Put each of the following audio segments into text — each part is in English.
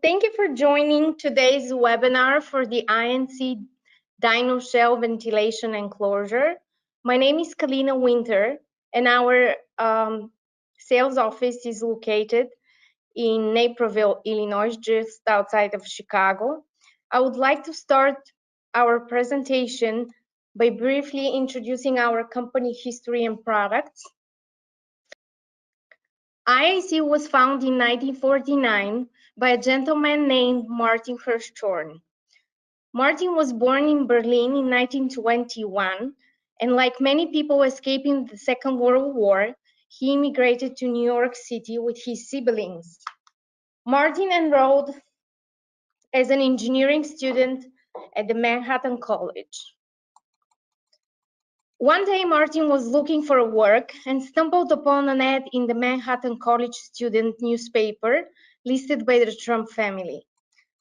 Thank you for joining today's webinar for the INC Dyno Shell Ventilation Enclosure. My name is Kalina Winter, and our sales office is located in Naperville, Illinois, just outside of Chicago. I would like to start our presentation by briefly introducing our company history and products. INC was founded in 1949 by a gentleman named Martin Hirschhorn. Martin was born in Berlin in 1921, and like many people escaping the Second World War, he immigrated to New York City with his siblings. Martin enrolled as an engineering student at the Manhattan College. One day, Martin was looking for work and stumbled upon an ad in the Manhattan College student newspaper listed by the Trump family.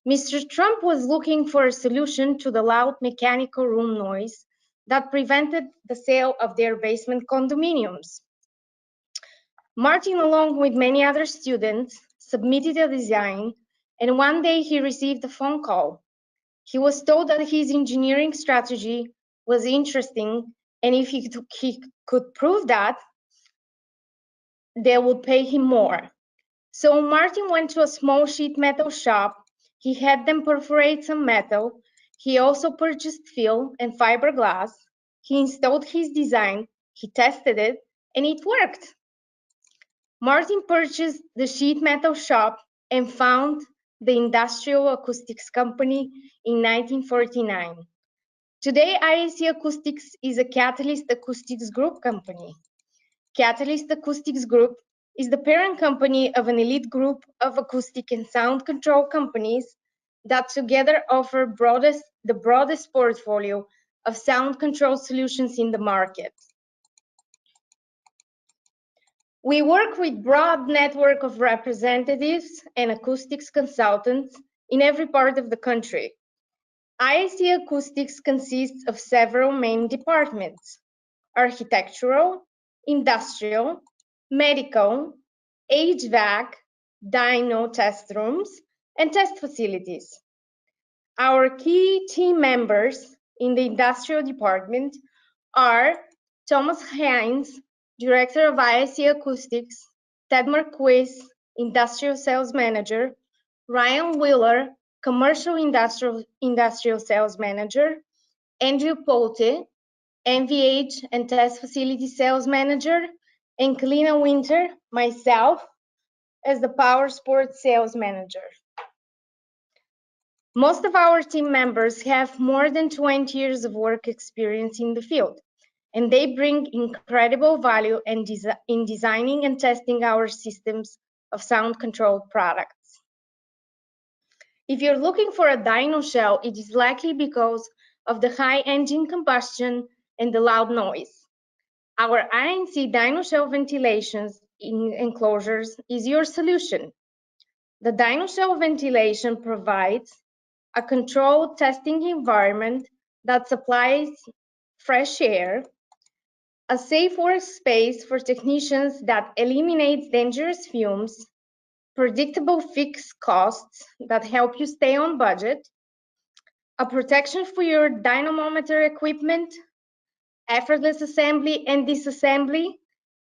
Mr. Trump was looking for a solution to the loud mechanical room noise that prevented the sale of their basement condominiums. Martin, along with many other students, submitted a design, and one day he received a phone call. He was told that his engineering strategy was interesting, and if he could prove that, they would pay him more. So Martin went to a small sheet metal shop. He had them perforate some metal. He also purchased fill and fiberglass. He installed his design. He tested it, and it worked. Martin purchased the sheet metal shop and found the Industrial Acoustics Company in 1949. Today, INC Acoustics is a Catalyst Acoustics Group company. Catalyst Acoustics Group is the parent company of an elite group of acoustic and sound control companies that together offer the broadest portfolio of sound control solutions in the market. We work with broad network of representatives and acoustics consultants in every part of the country. INC Acoustics consists of several main departments: architectural, industrial, medical, HVAC, dyno test rooms, and test facilities. Our key team members in the industrial department are Thomas Hines, Director of INC Acoustics, Ted Marquis, Industrial Sales Manager, Ryan Wheeler, Commercial Industrial Sales Manager, Andrew Polte, MVH and Test Facility Sales Manager, and Kalina Winter, myself, as the Power Sports Sales Manager. Most of our team members have more than 20 years of work experience in the field, and they bring incredible value in designing and testing our systems of sound controlled products. If you're looking for a dyno shell, it is likely because of the high engine combustion and the loud noise. Our INC Dyno Shell ventilations enclosures is your solution. The Dyno Shell ventilation provides a controlled testing environment that supplies fresh air, a safe workspace for technicians that eliminates dangerous fumes, predictable fixed costs that help you stay on budget, a protection for your dynamometer equipment, effortless assembly and disassembly.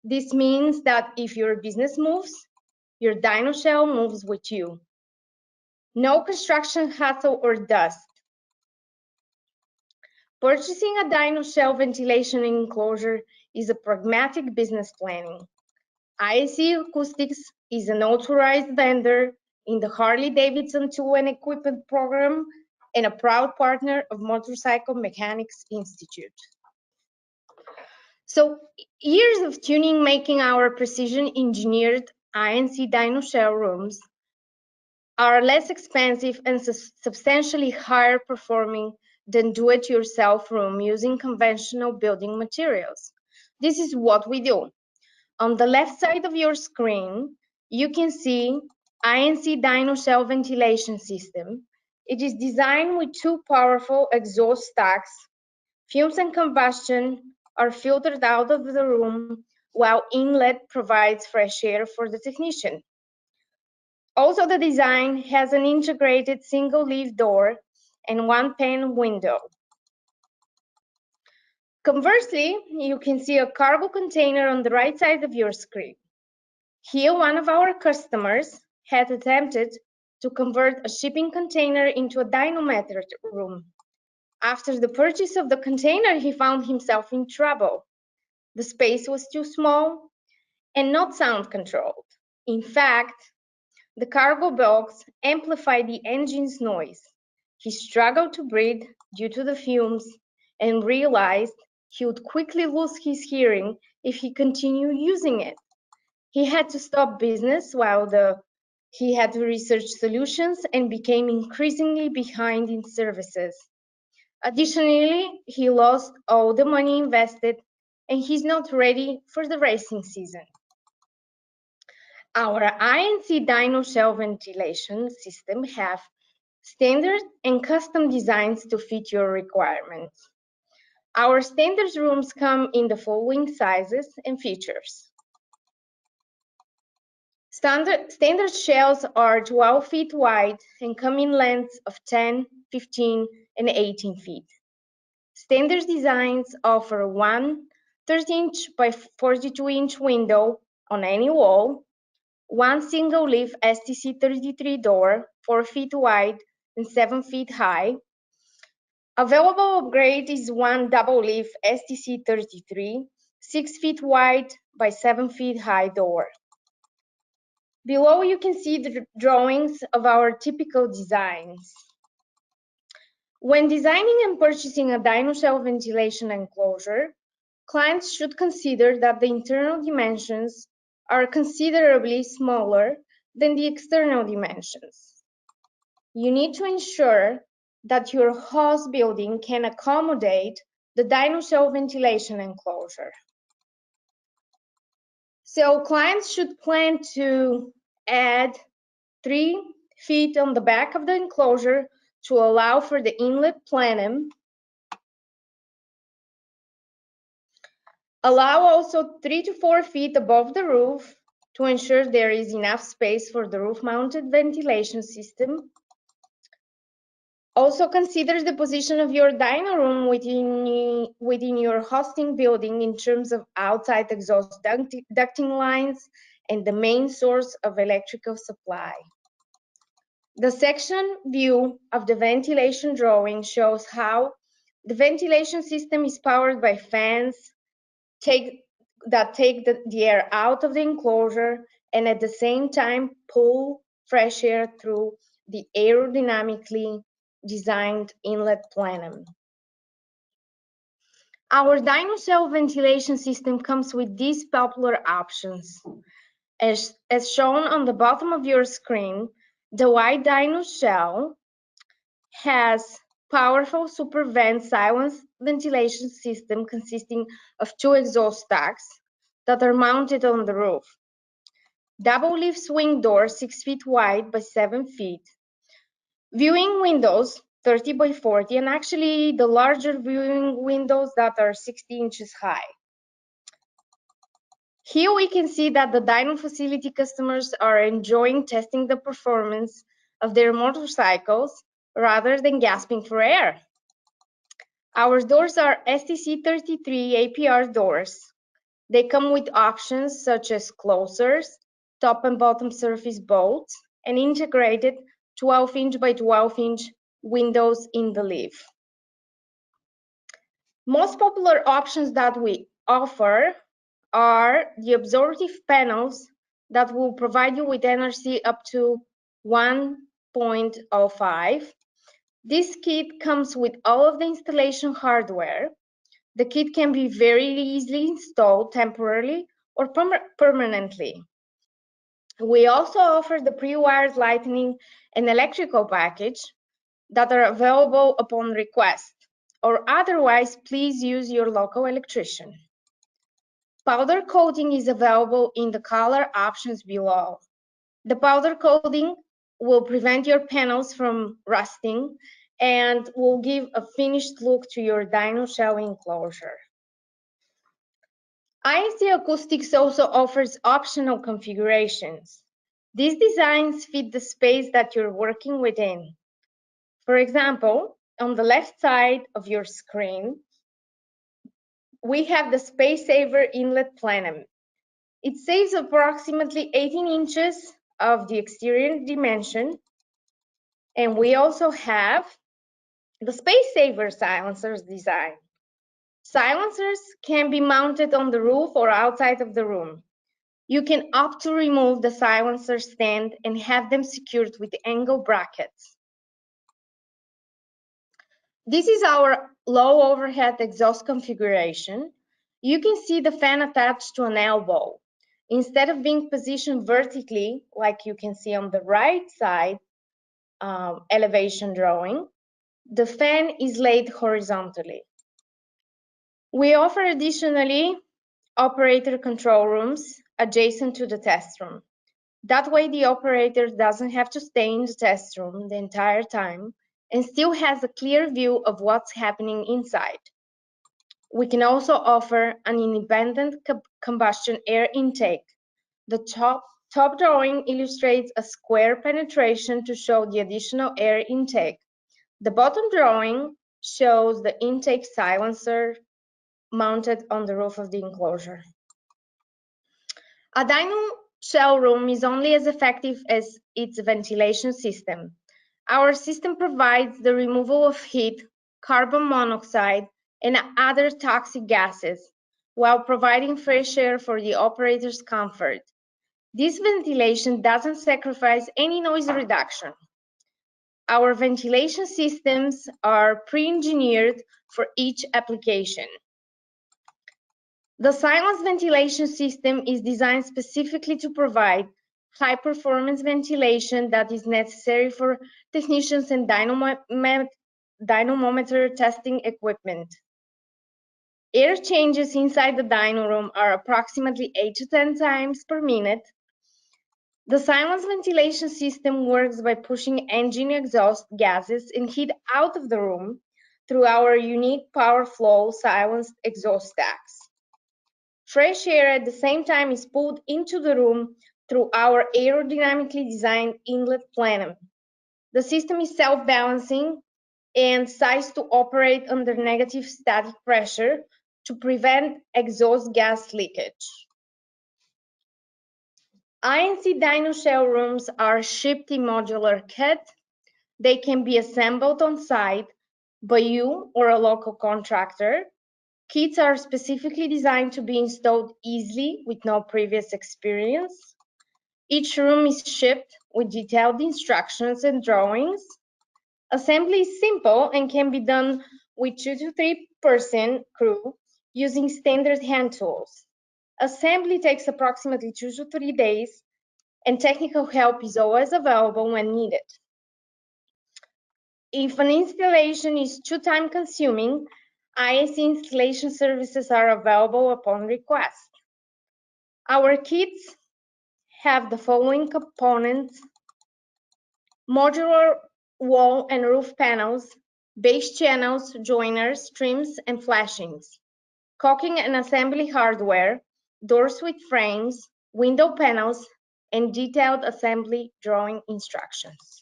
This means that if your business moves, your dyno shell moves with you. No construction hassle or dust. Purchasing a dyno shell ventilation enclosure is a pragmatic business planning. INC Acoustics is an authorized vendor in the Harley-Davidson Tool and Equipment Program and a proud partner of Motorcycle Mechanics Institute. So years of tuning making our precision engineered INC Dyno Shell rooms are less expensive and substantially higher performing than do-it-yourself room using conventional building materials. This is what we do. On the left side of your screen, you can see INC Dyno Shell ventilation system. It is designed with two powerful exhaust stacks. Fumes and combustion are filtered out of the room, while inlet provides fresh air for the technician. Also, the design has an integrated single-leaf door and one-pane window. Conversely, you can see a cargo container on the right side of your screen. Here, one of our customers had attempted to convert a shipping container into a dynamometer room. After the purchase of the container, he found himself in trouble. The space was too small and not sound controlled. In fact, the cargo box amplified the engine's noise. He struggled to breathe due to the fumes and realized he would quickly lose his hearing if he continued using it. He had to stop business while he had to research solutions and became increasingly behind in services. Additionally, he lost all the money invested and he's not ready for the racing season. Our INC Dyno Shell ventilation system have standard and custom designs to fit your requirements. Our standard rooms come in the following sizes and features. Standard shells are 12 feet wide and come in lengths of 10, 15, and 18 feet. Standard designs offer one 30-inch by 42-inch window on any wall, one single-leaf STC33 door, 4 feet wide and 7 feet high. Available upgrade is one double-leaf STC33, 6 feet wide by 7 feet high door. Below you can see the drawings of our typical designs. When designing and purchasing a Dyno Shell ventilation enclosure, clients should consider that the internal dimensions are considerably smaller than the external dimensions. You need to ensure that your host building can accommodate the Dyno Shell ventilation enclosure. So clients should plan to add 3 feet on the back of the enclosure to allow for the inlet plenum. Allow also 3 to 4 feet above the roof to ensure there is enough space for the roof-mounted ventilation system. Also consider the position of your dyno room within your hosting building in terms of outside exhaust ducting lines and the main source of electrical supply. The section view of the ventilation drawing shows how the ventilation system is powered by fans that take the air out of the enclosure and at the same time pull fresh air through the aerodynamically designed inlet plenum. Our Dyno Shell ventilation system comes with these popular options. As shown on the bottom of your screen, the wide Dyno Shell has powerful super vent silence ventilation system consisting of 2 exhaust stacks that are mounted on the roof. Double leaf swing door 6 feet wide by 7 feet. Viewing windows 30 by 40 and actually the larger viewing windows that are 60 inches high. Here we can see that the dyno facility customers are enjoying testing the performance of their motorcycles rather than gasping for air. Our doors are STC33 APR doors. They come with options such as closers, top and bottom surface bolts, and integrated 12-inch by 12-inch windows in the leaf. Most popular options that we offer are the absorptive panels that will provide you with NRC up to 1.05. This kit comes with all of the installation hardware. The kit can be very easily installed temporarily or permanently. We also offer the pre-wired lighting and electrical package that are available upon request, or otherwise, please use your local electrician. Powder coating is available in the color options below. The powder coating will prevent your panels from rusting and will give a finished look to your Dyno Shell enclosure. INC Acoustics also offers optional configurations. These designs fit the space that you're working within. For example, on the left side of your screen, we have the Space Saver Inlet Plenum. It saves approximately 18 inches of the exterior dimension, and we also have the Space Saver Silencers design. Silencers can be mounted on the roof or outside of the room. You can opt to remove the silencer stand and have them secured with angle brackets. This is our low overhead exhaust configuration. You can see the fan attached to an elbow. Instead of being positioned vertically, like you can see on the right side elevation drawing, the fan is laid horizontally. We offer additionally operator control rooms adjacent to the test room. That way the operator doesn't have to stay in the test room the entire time and still has a clear view of what's happening inside. We can also offer an independent combustion air intake. The top drawing illustrates a square penetration to show the additional air intake. The bottom drawing shows the intake silencer mounted on the roof of the enclosure. A dyno shell room is only as effective as its ventilation system. Our system provides the removal of heat, carbon monoxide, and other toxic gases, while providing fresh air for the operator's comfort. This ventilation doesn't sacrifice any noise reduction. Our ventilation systems are pre-engineered for each application. The silence ventilation system is designed specifically to provide high-performance ventilation that is necessary for technicians and dynamometer testing equipment. Air changes inside the dyno room are approximately 8 to 10 times per minute. The silence ventilation system works by pushing engine exhaust gases and heat out of the room through our unique power flow silenced exhaust stacks. Fresh air at the same time is pulled into the room through our aerodynamically designed inlet plenum. The system is self-balancing and sized to operate under negative static pressure to prevent exhaust gas leakage. INC Dyno Shell rooms are shipped in modular kit. They can be assembled on site by you or a local contractor. Kits are specifically designed to be installed easily with no previous experience. Each room is shipped with detailed instructions and drawings. Assembly is simple and can be done with 2 to 3 person crew using standard hand tools. Assembly takes approximately 2 to 3 days, and technical help is always available when needed. If an installation is too time consuming, INC installation services are available upon request. Our kits have the following components: modular wall and roof panels, base channels, joiners, trims, and flashings, caulking and assembly hardware, doors with frames, window panels, and detailed assembly drawing instructions.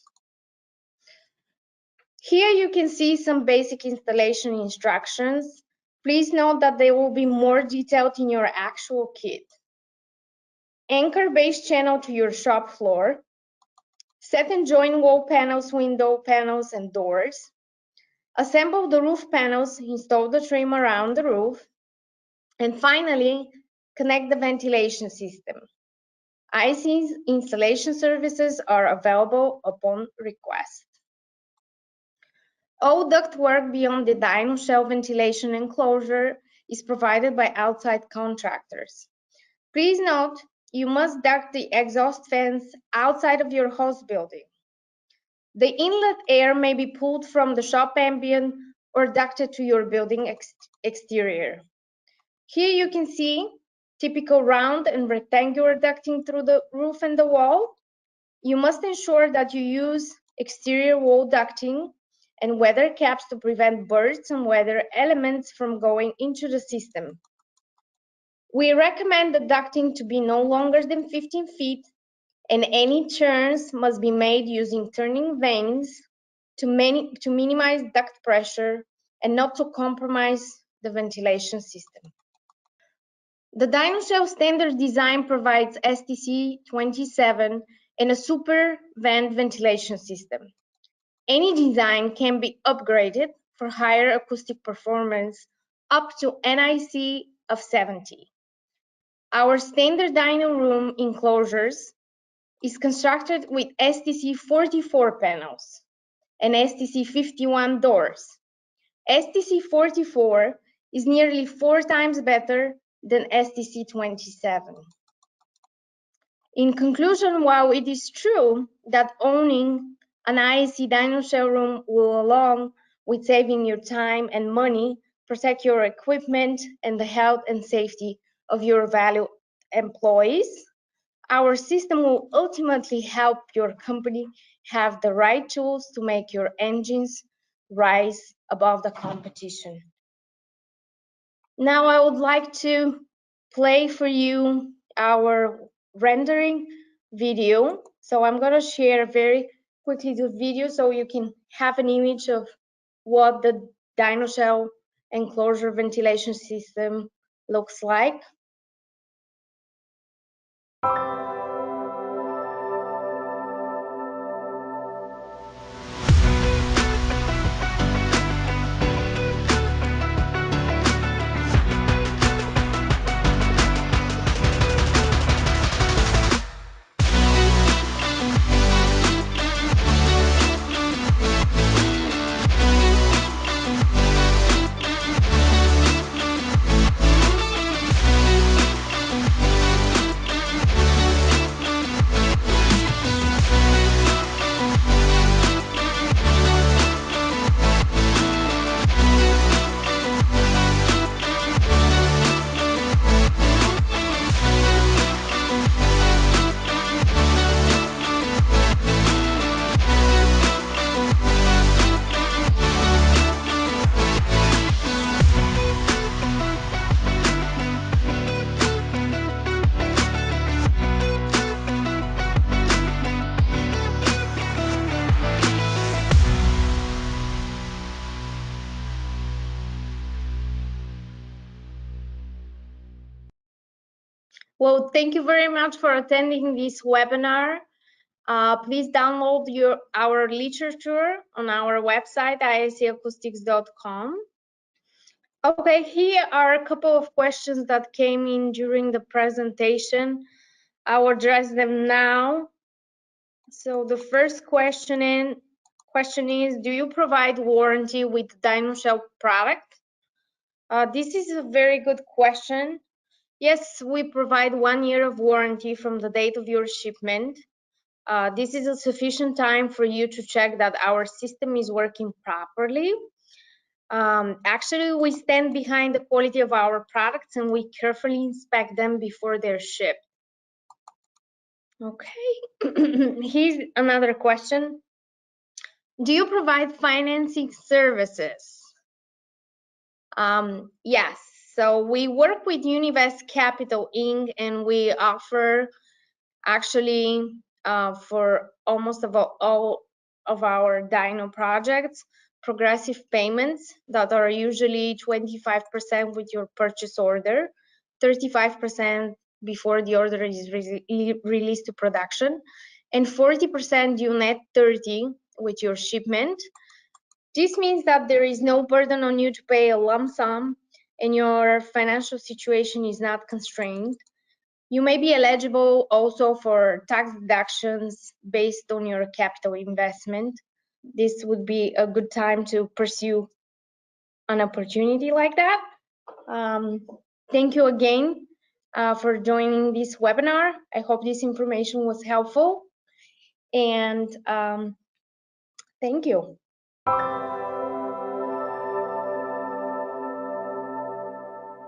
Here you can see some basic installation instructions. Please note that they will be more detailed in your actual kit. Anchor base channel to your shop floor. Set and join wall panels, window panels, and doors. Assemble the roof panels, install the trim around the roof. And finally, connect the ventilation system. INC installation services are available upon request. All ductwork beyond the dyno shell ventilation enclosure is provided by outside contractors. Please note, you must duct the exhaust fans outside of your host building. The inlet air may be pulled from the shop ambient or ducted to your building exterior. Here you can see typical round and rectangular ducting through the roof and the wall. You must ensure that you use exterior wall ducting and weather caps to prevent birds and weather elements from going into the system. We recommend the ducting to be no longer than 15 feet and any turns must be made using turning vanes to minimize duct pressure and not to compromise the ventilation system. The Dyno Shell standard design provides STC27 and a super vent ventilation system. Any design can be upgraded for higher acoustic performance up to NIC of 70. Our standard dyno room enclosures is constructed with STC44 panels and STC51 doors. STC44 is nearly 4 times better than STC27. In conclusion, while it is true that owning an INC Dyno Shell room will, along with saving your time and money, protect your equipment and the health and safety of your valued employees, our system will ultimately help your company have the right tools to make your engines rise above the competition. Now I would like to play for you our rendering video. So I'm going to share very quickly the video so you can have an image of what the Dyno Shell enclosure ventilation system looks like. Well, thank you very much for attending this webinar. Please download our literature on our website, incacoustics.com. Okay, here are a couple of questions that came in during the presentation. I will address them now. So the first question is, do you provide warranty with Dyno Shell product? This is a very good question. Yes, we provide 1 year of warranty from the date of your shipment. This is a sufficient time for you to check that our system is working properly. Actually, we stand behind the quality of our products and we carefully inspect them before they're shipped. Okay, here's another question. Do you provide financing services? Yes, so we work with Univest Capital Inc. and we offer actually for almost all of our dyno projects progressive payments that are usually 25% with your purchase order, 35% before the order is released to production, and 40% due net 30 with your shipment. This means that there is no burden on you to pay a lump sum and your financial situation is not constrained. You may be eligible also for tax deductions based on your capital investment. This would be a good time to pursue an opportunity like that. Thank you again for joining this webinar. I hope this information was helpful, and thank you.